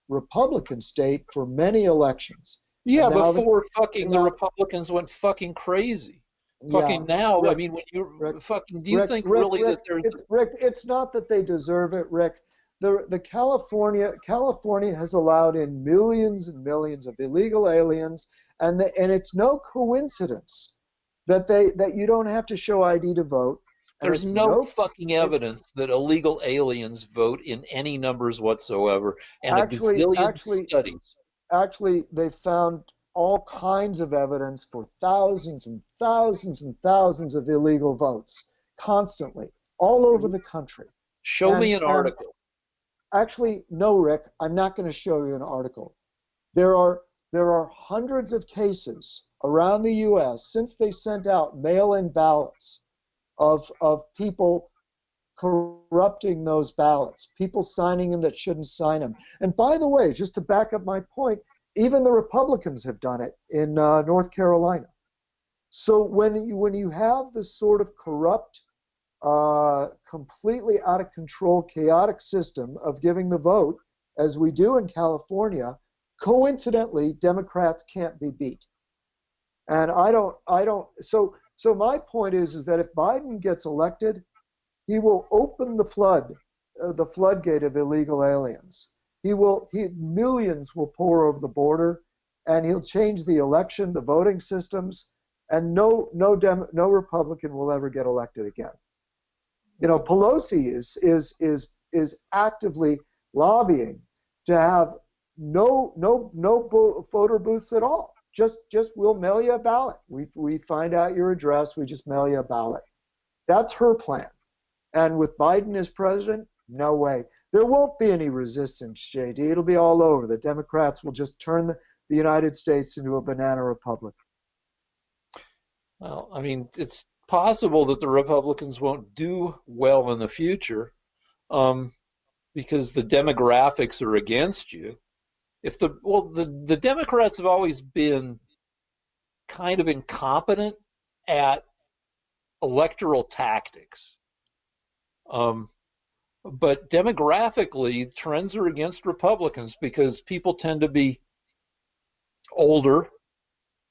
B: Republican state for many elections. And
A: Yeah,
B: now the
A: before fucking
B: and
A: the
B: now
A: Republicans went fucking crazy.
B: yeah,
A: Fucking now, I
B: Rick,
A: mean, when
B: Rick,
A: you fucking, do you
B: Rick,
A: think
B: Rick,
A: really that
B: Rick,
A: there's,
B: it's not that they deserve it, Rick. The California has allowed in millions and millions of illegal aliens, and it's no coincidence that you don't have to show ID to vote, and
A: there's
B: it's
A: no
B: no
A: fucking
B: it's
A: evidence that illegal aliens vote in any numbers whatsoever, and a
B: actually
A: gazillion
B: actually
A: studies.
B: actually they found all kinds of evidence for thousands and thousands and thousands of illegal votes constantly all over the country.
A: Show me
B: And
A: an
B: and
A: article.
B: actually, no, Rick, I'm not going to show you an article. There are there are hundreds of cases around the U.S. since they sent out mail-in ballots of people corrupting those ballots, people signing them that shouldn't sign them. And by the way, just to back up my point, even the Republicans have done it in North Carolina. So when you have this sort of corrupt, completely out of control, chaotic system of giving the vote, as we do in California, coincidentally, Democrats can't be beat. And I don't. So my point is that if Biden gets elected, he will open the floodgate of illegal aliens. Millions will pour over the border, and he'll change the election, the voting systems, and no Republican will ever get elected again. You know, Pelosi is actively lobbying to have no voter booths at all. Just we'll mail you a ballot. We find out your address. We just mail you a ballot. That's her plan. And with Biden as president, no way. There won't be any resistance, JD. It'll be all over. The Democrats will just turn the United States into a banana republic.
A: Well, I mean, it's possible that the Republicans won't do well in the future, um, because the demographics are against you. If the Democrats have always been kind of incompetent at electoral tactics. Um, but demographically, trends are against Republicans because people tend to be older.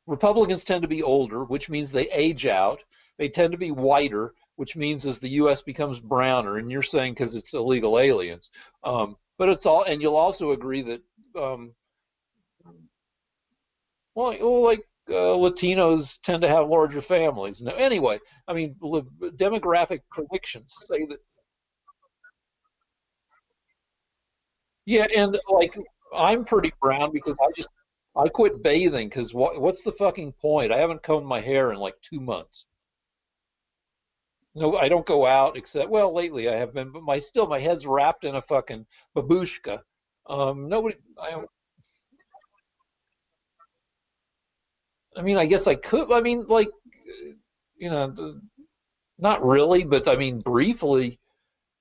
A: Republicans tend to be older, which means they age out. They tend to be whiter, which means as the U.S. becomes browner, and you're saying because it's illegal aliens. But it's all, and you'll also agree that, um, like Latinos tend to have larger families. No, anyway, I mean, demographic predictions say that. Yeah, and like I'm pretty brown because I quit bathing because what's the fucking point? I haven't combed my hair in like 2 months. No, I don't go out except, well, lately I have been, but my head's wrapped in a fucking babushka. Nobody. I mean, I guess I could. I mean, like you know, not really, but I mean, briefly,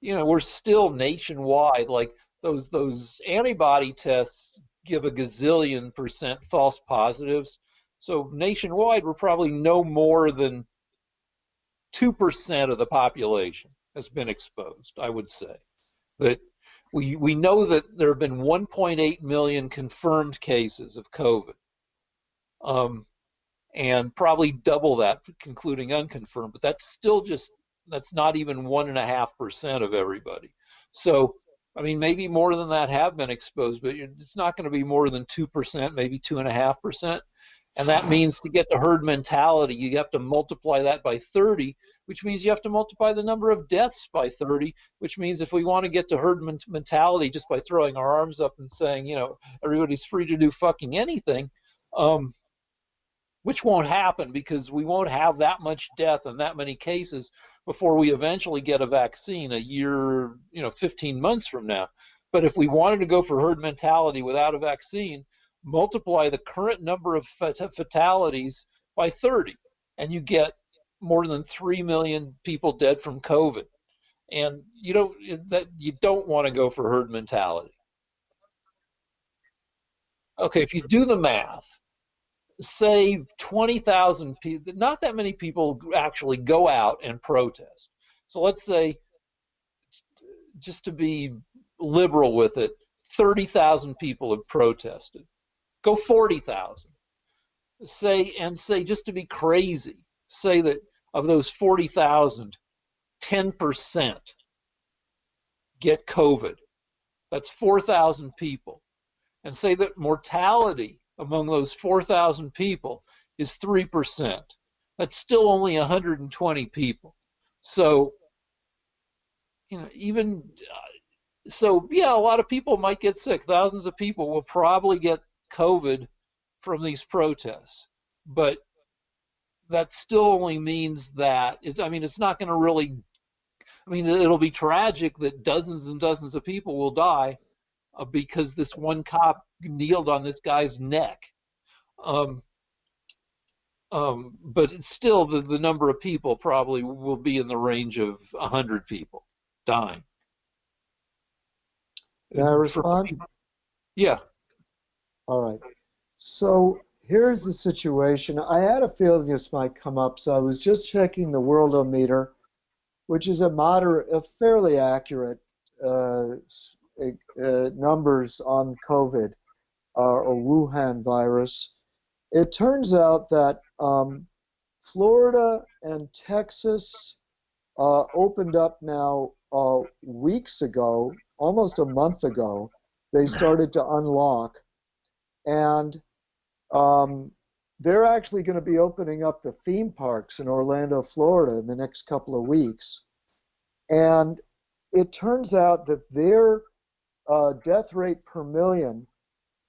A: we're still nationwide. Like those antibody tests give a gazillion% false positives. So nationwide, we're probably no more than 2% of the population has been exposed, I would say. That we know that there have been 1.8 million confirmed cases of COVID, um, and probably double that, including unconfirmed. But that's not even 1.5% of everybody. So, I mean, maybe more than that have been exposed, but it's not going to be more than 2%, maybe 2.5%. And that means to get the herd mentality, you have to multiply that by 30, which means you have to multiply the number of deaths by 30, which means if we want to get to herd mentality just by throwing our arms up and saying, everybody's free to do fucking anything, um, which won't happen because we won't have that much death and that many cases before we eventually get a vaccine a year, 15 months from now. But if we wanted to go for herd mentality without a vaccine, multiply the current number of fatalities by 30, and you get more than 3 million people dead from COVID. And you don't want to go for herd mentality. Okay, if you do the math, say 20,000 people, not that many people actually go out and protest. So let's say, just to be liberal with it, 30,000 people have protested. Go 40,000. Say just to be crazy, say that of those 40,000, 10% get COVID. That's 4,000 people. And say that mortality among those 4,000 people is 3%. That's still only 120 people. So, even so, yeah, a lot of people might get sick. Thousands of people will probably get COVID from these protests. But that still only means that it's not going to really. It'll be tragic that dozens and dozens of people will die because this one cop kneeled on this guy's neck. Um, but it's still, the number of people probably will be in the range of 100 people dying.
B: May I respond?
A: Yeah.
B: All right. So here's the situation. I had a feeling this might come up, so I was just checking the Worldometer, which is a fairly accurate numbers on COVID or Wuhan virus. It turns out that Florida and Texas opened up now weeks ago, almost a month ago. They started to unlock, and they're actually going to be opening up the theme parks in Orlando, Florida in the next couple of weeks. And it turns out that their death rate per million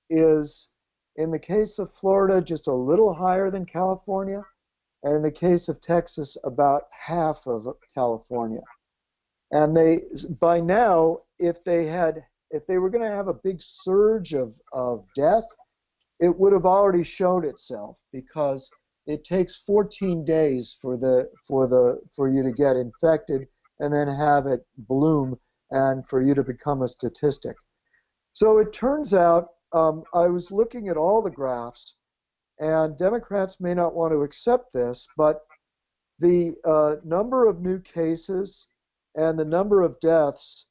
B: is, in the case of Florida, just a little higher than California, and in the case of Texas, about half of California. And by now, if they were going to have a big surge of death, it would have already shown itself, because it takes 14 days for you to get infected and then have it bloom and for you to become a statistic. So it turns out, I was looking at all the graphs, and Democrats may not want to accept this, but the number of new cases and the number of deaths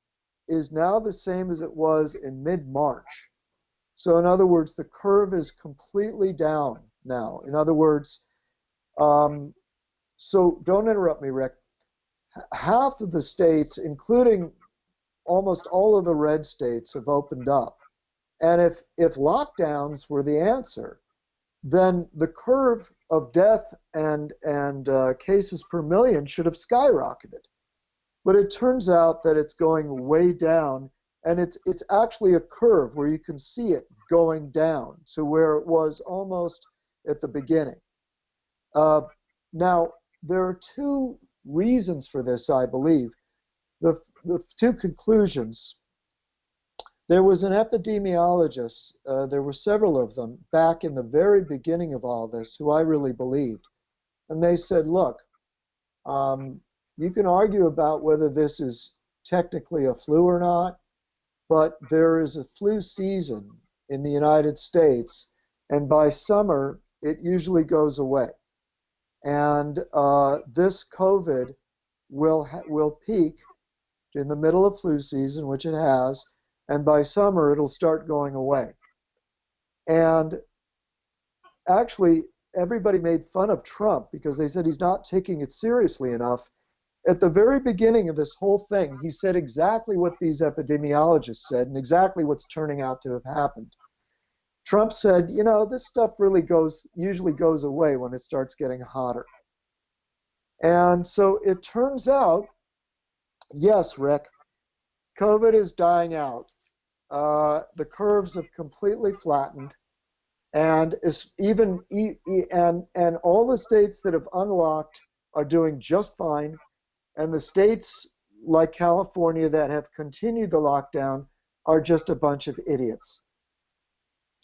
B: is now the same as it was in mid-March. So in other words, the curve is completely down now. In other words, so don't interrupt me, Rick. Half of the states, including almost all of the red states, have opened up. And if lockdowns were the answer, then the curve of death and cases per million should have skyrocketed. But it turns out that it's going way down, and it's actually a curve where you can see it going down to where it was almost at the beginning. Now, there are two reasons for this, I believe. The two conclusions. There was an epidemiologist, there were several of them, back in the very beginning of all this, who I really believed. and they said, look, um, you can argue about whether this is technically a flu or not, but there is a flu season in the United States, and by summer it usually goes away. And this COVID will peak in the middle of flu season, which it has, and by summer it'll start going away. And actually, everybody made fun of Trump because they said he's not taking it seriously enough. At the very beginning of this whole thing, he said exactly what these epidemiologists said and exactly what's turning out to have happened. Trump said, you know, this stuff really usually goes away when it starts getting hotter. And so it turns out, yes, Rick, COVID is dying out. The curves have completely flattened, and and all the states that have unlocked are doing just fine, and the states like California that have continued the lockdown are just a bunch of idiots.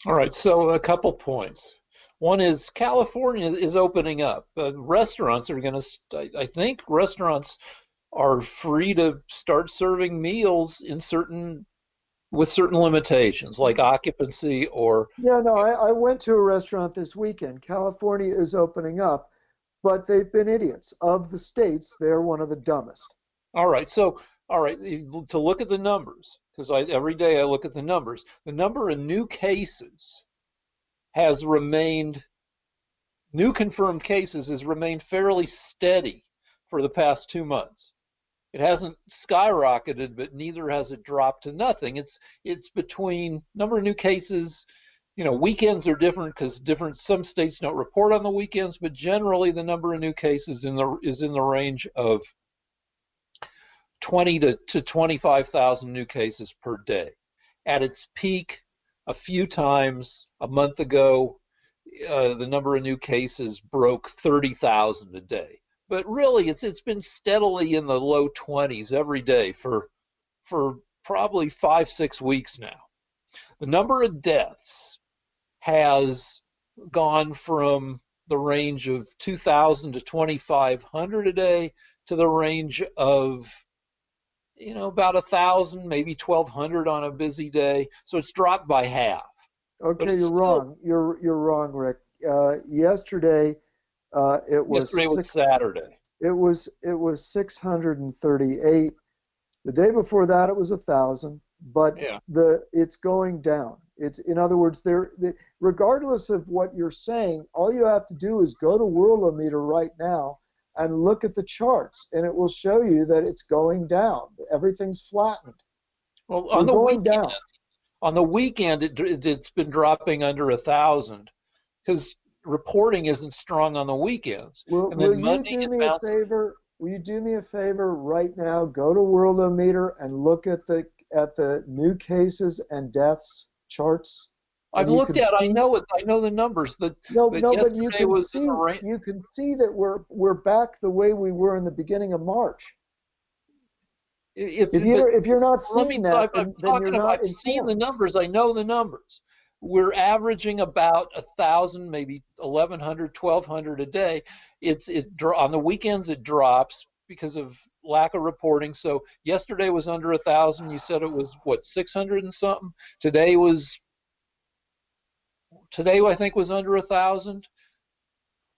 A: All right, so a couple points. One is California is opening up. Restaurants are going to, I think restaurants are free to start serving meals in with certain limitations, like occupancy or.
B: Yeah, no, I went to a restaurant this weekend. California is opening up, but they've been idiots. Of the states, they're one of the dumbest.
A: All right, so all right, to look at the numbers, because every day I look at the numbers. The number of new cases has remained, new confirmed cases has remained fairly steady for the past 2 months. It hasn't skyrocketed, but neither has it dropped to nothing. It's between number of new cases. You know, weekends are different because some states don't report on the weekends, but generally the number of new cases is in the range of 20 to 25,000 new cases per day. At its peak, a few times a month ago, the number of new cases broke 30,000 a day. But really, it's been steadily in the low 20s every day for probably 5-6 weeks now. The number of deaths has gone from the range of 2,000 to 2,500 a day to the range of about 1,000, maybe 1,200 on a busy day. So it's dropped by half.
B: Okay, you're wrong. You're wrong, Rick. Yesterday, it was
A: yesterday was Saturday.
B: It was 638. The day before that, it was 1,000. But
A: yeah.
B: It's going down. It's, in other words, regardless of what you're saying, all you have to do is go to Worldometer right now and look at the charts, and it will show you that it's going down. Everything's flattened.
A: Well, on the weekend, it's been dropping under 1,000 because reporting isn't strong on the weekends.
B: Will you do me a favor? Will you do me a favor right now? Go to Worldometer and look at the new cases and deaths charts.
A: I've looked at. I know it. I know the numbers. But
B: you can see that we're back the way we were in the beginning of March. If you're not seeing that, then you're not.
A: I've seen the numbers. I know the numbers. We're averaging about 1,000, maybe 1,100, 1,200 a day. On the weekends it drops because of lack of reporting. So yesterday was under 1,000. You said it was what, 600 and something. Today I think was under 1,000.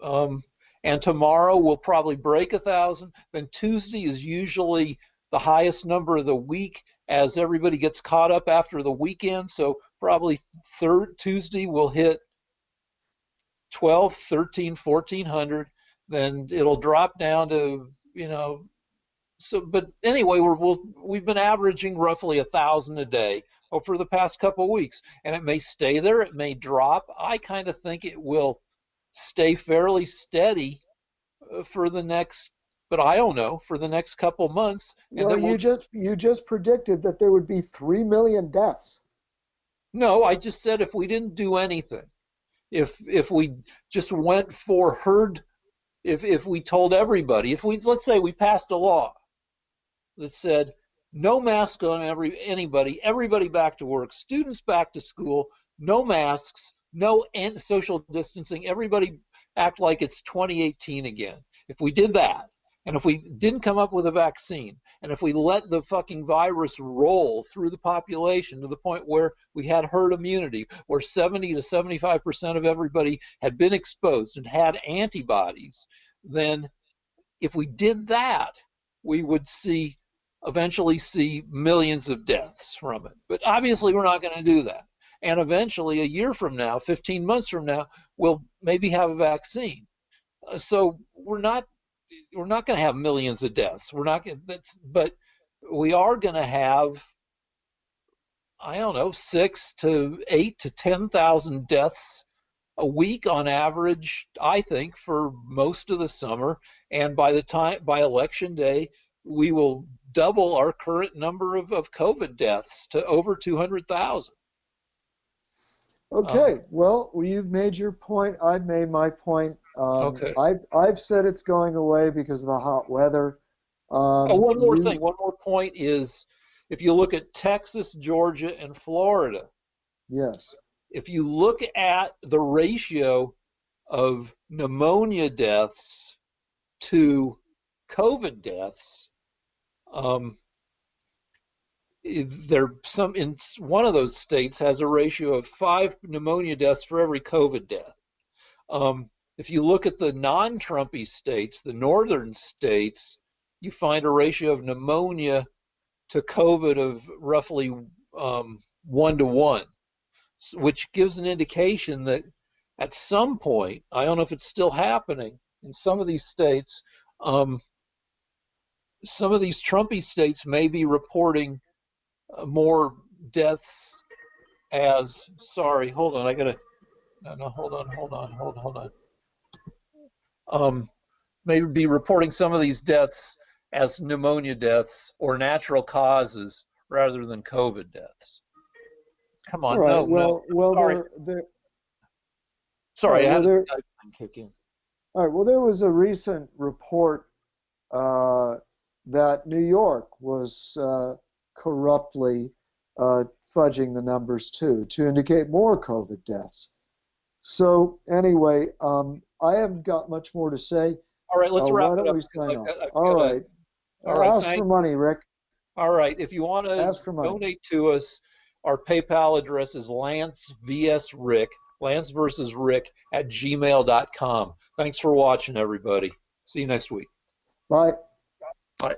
A: And tomorrow we'll probably break 1,000. Then Tuesday is usually the highest number of the week as everybody gets caught up after the weekend. So probably Tuesday we'll hit 12, 13, 1,400. Then it'll drop down to, but anyway, we've been averaging roughly 1,000 a day for the past couple of weeks, and it may stay there, it may drop. I kind of think it will stay fairly steady for the next, but I don't know, for the next couple months. And
B: well, you just predicted that there would be 3 million deaths.
A: No, I just said if we didn't do anything, if we just went for herd, if we told everybody, let's say we passed a law that said no mask on anybody, everybody back to work, students back to school, no masks, no social distancing, everybody act like it's 2018 again. If we did that, and if we didn't come up with a vaccine, and if we let the fucking virus roll through the population to the point where we had herd immunity, where 70 to 75% of everybody had been exposed and had antibodies, then if we did that, we would eventually see millions of deaths from it. But obviously, we're not going to do that. And eventually, a year from now, 15 months from now, we'll maybe have a vaccine. So we're not going to have millions of deaths. We're not going. But we are going to have, I don't know, 6 to 8 to 10,000 deaths a week on average, I think, for most of the summer. And by election day, we will double our current number of COVID deaths to over 200,000.
B: Okay, well, you've made your point. I've made my point.
A: Okay.
B: I've said it's going away because of the hot weather.
A: One more thing. One more point is, if you look at Texas, Georgia, and Florida,
B: yes,
A: if you look at the ratio of pneumonia deaths to COVID deaths, in one of those states has a ratio of 5 pneumonia deaths for every COVID death. If you look at the non-Trumpy states, the northern states, you find a ratio of pneumonia to COVID of roughly 1 to 1, which gives an indication that at some point, I don't know if it's still happening in some of these states, some of these Trumpy states may be reporting more deaths as, sorry, hold on, I gotta, no, hold on. Maybe be reporting some of these deaths as pneumonia deaths or natural causes rather than COVID deaths. Come on,
B: right.
A: no, sorry. Sorry, I had a kick in.
B: All right, well, there was a recent report that New York was corruptly fudging the numbers too to indicate more COVID deaths. So anyway, I haven't got much more to say.
A: All right, let's wrap it up.
B: All right. Ask for money, Rick.
A: All right, if you want to donate to us, our PayPal address is lancevsrick, Lance versus Rick at gmail.com. Thanks for watching, everybody. See you next week.
B: Bye.
A: Bye.